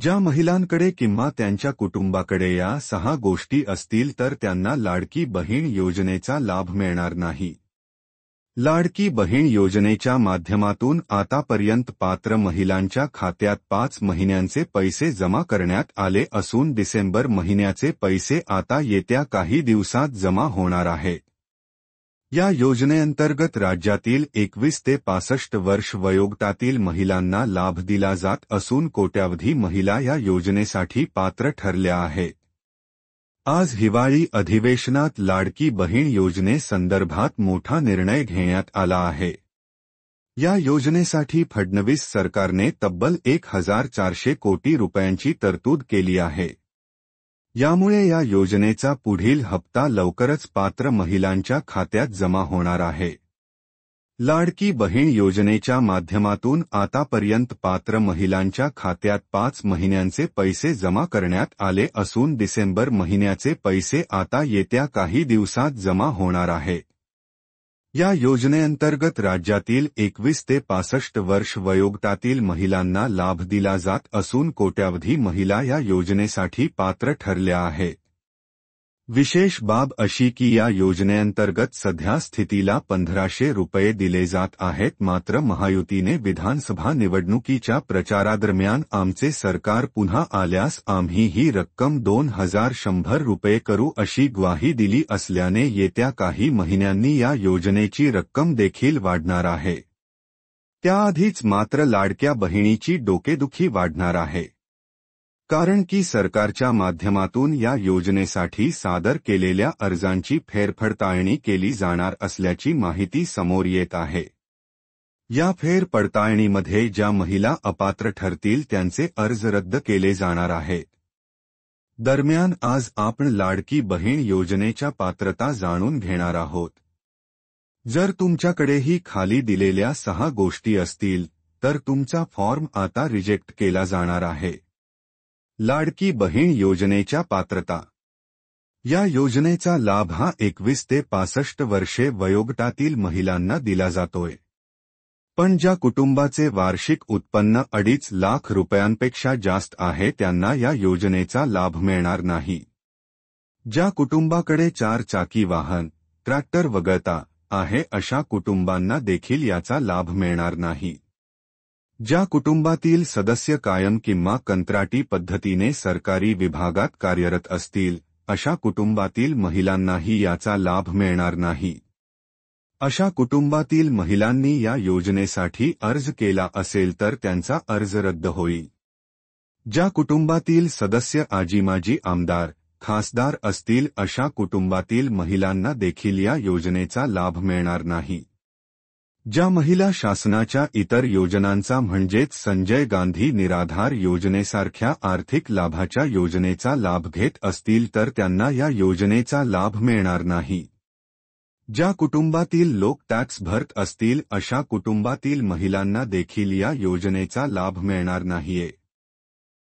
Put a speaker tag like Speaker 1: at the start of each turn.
Speaker 1: ज्या महिलांकडे किंवा त्यांच्या कुटुंबाकडे या 6 गोष्टी असतील तर त्यांना लाडकी बहीण योजनेचा लाभ मिळणार नाही. लाडकी बहीण योजनेच्या माध्यमातून आतापर्यंत पात्र महिलांच्या खात्यात 5 महिन्यांचे पैसे जमा करण्यात आले असून डिसेंबर महिन्याचे पैसे आता येत्या काही दिवसात जमा होणार आहेत. या योजनेअंतर्गत राज्यातील 21 ते 65 वर्ष वयोगटातील महिलांना लाभ दिला जात असून कोट्यावधी महिला या योजनेसाठी पात्र ठरल्या आहेत. आज हिवाळी अधिवेशनात लाडकी बहीण योजनेसंदर्भात मोठा निर्णय घेण्यात आला आहे. या योजनेसाठी फडणवीस सरकारने तब्बल 1400 कोटी रुपयांची तरतूद केली आहे. यामुळे या योजनेचा पुढील हप्ता लवकरच पात्र महिलांच्या खात्यात जमा होणार आहे. लाडकी बहीण योजनेच्या माध्यमातून आतापर्यंत पात्र महिलांच्या खात्यात 5 महिन्यांचे पैसे जमा करण्यात आले असून डिसेंबर महिन्याचे पैसे आता येत्या काही दिवसात जमा होणार आहेत. या योजनेअंतर्गत राज्यातील 21 ते 65 वर्ष वयोगटातील महिलांना लाभ दिला जात असून कोट्यावधी महिला या योजनेसाठी पात्र ठरल्या आहेत. विशेष बाब अशी की या योजनेअंतर्गत सध्या स्थितीला 1500 रुपये दिले जात आहेत. मात्र महायुतीने विधानसभा निवडणुकीच्या प्रचारादरम्यान आमचे सरकार पुन्हा आल्यास आम्ही ही रक्कम 2100 रुपये करू अशी ग्वाही दिली असल्याने येत्या काही महिन्यांनी या योजनेची रक्कम देखील वाढणार आहे. त्याआधीच मात्र लाडक्या बहिणीची डोकेदुखी वाढणार आहे. कारण की सरकारच्या माध्यमातून या योजनेसाठी सादर केलेल्या अर्जांची फेरपडताळणी केली जाणार असल्याची माहिती समोर येत आहे. या फेरपडताळणीमध्ये ज्या महिला अपात्र ठरतील त्यांचे अर्ज रद्द केले जाणार आहेत. दरम्यान आज आपण लाडकी बहीण योजनेच्या पात्रता जाणून घेणार आहोत. जर तुमच्याकडेही खाली दिलेल्या 6 गोष्टी असतील तर तुमचा फॉर्म आता रिजेक्ट केला जाणार आहे. लाडकी बहीण योजनेच्या पात्रता. या योजनेचा लाभ हा 21 ते 65 वर्षे वयोगटातील महिलांना दिला जातोय. पण ज्या कुटुंबाचे वार्षिक उत्पन्न 2.5 लाख रुपयांपेक्षा जास्त आहे त्यांना या योजनेचा लाभ मिळणार नाही. ज्या कुटुंबाकडे 4 चाकी वाहन, ट्रॅक्टर वगळता आहे अशा कुटुंबांना देखील याचा लाभ मिळणार नाही. ज्या कुटुंबातील सदस्य कायम किंवा कंत्राटी पद्धतीने सरकारी विभागात कार्यरत असतील अशा कुटुंबातील महिलांनाही याचा लाभ मिळणार नाही. अशा कुटुंबातील महिलांनी या योजनेसाठी अर्ज केला असेल तर त्यांचा अर्ज रद्द होईल. ज्या कुटुंबातील सदस्य आजीमाजी आमदार, खासदार असतील अशा कुटुंबातील महिलांना देखील या योजनेचा लाभ मिळणार नाही. ज्या महिला शासनाच्या इतर योजनांचा म्हणजेच संजय गांधी निराधार योजनेसारख्या आर्थिक लाभाच्या योजनेचा लाभ घेत असतील तर त्यांना या योजनेचा लाभ मिळणार नाही. ज्या कुटुंबातील लोक टॅक्स भरत असतील अशा कुटुंबातील महिलांना देखील या योजनेचा लाभ मिळणार नाहीये.